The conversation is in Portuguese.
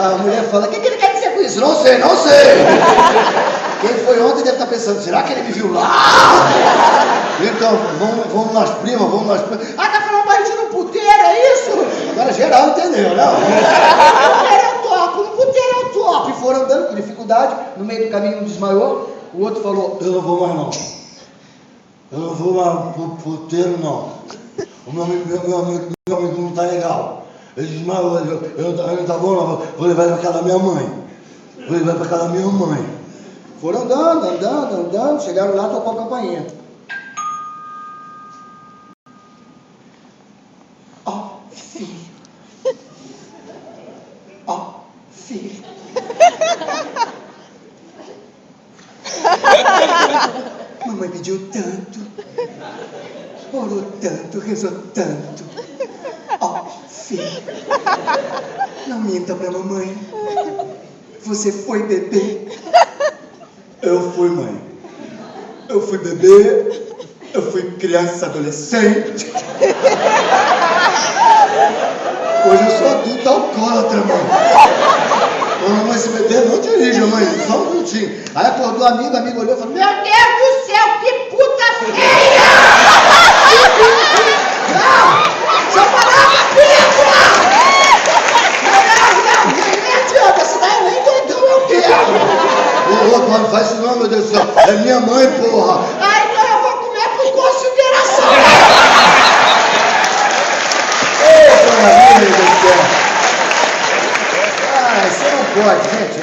A mulher fala, o que ele quer dizer com isso? Não sei. Quem foi ontem deve estar pensando, será que ele me viu lá? Então, vamos nas primas. Ah, tá falando pra gente ir no puteiro, é isso? Agora geral entendeu, não? No puteiro é o top. E foram andando com dificuldade, no meio do caminho um desmaiou, o outro falou, eu não vou mais não. Eu não vou mais pro puteiro não. O meu amigo não tá legal. Ele desmaiou, eu não tá bom não, vou levar ele pra casa da minha mãe. Foram andando, chegaram lá, tocou a campainha. Filho. Mamãe pediu tanto, orou tanto, rezou tanto. Filho, não minta pra mamãe. Você foi bebê? Eu fui, mãe. Eu fui bebê, eu fui criança, adolescente. Hoje eu sou adulto alcoólatra, mãe. Mamãe, esse bebê não dirige, mãe, só um minutinho. Aí acordou o amigo olhou e falou, meu Deus do céu, que puta feia! Não! Só palavra pílula! Não adianta, essa daí nem doidão eu quero! Ô, não faz isso não, meu Deus do céu, é minha mãe, porra! Ai, então eu vou comer por consideração! Ô, meu Deus do céu! Você não pode, gente.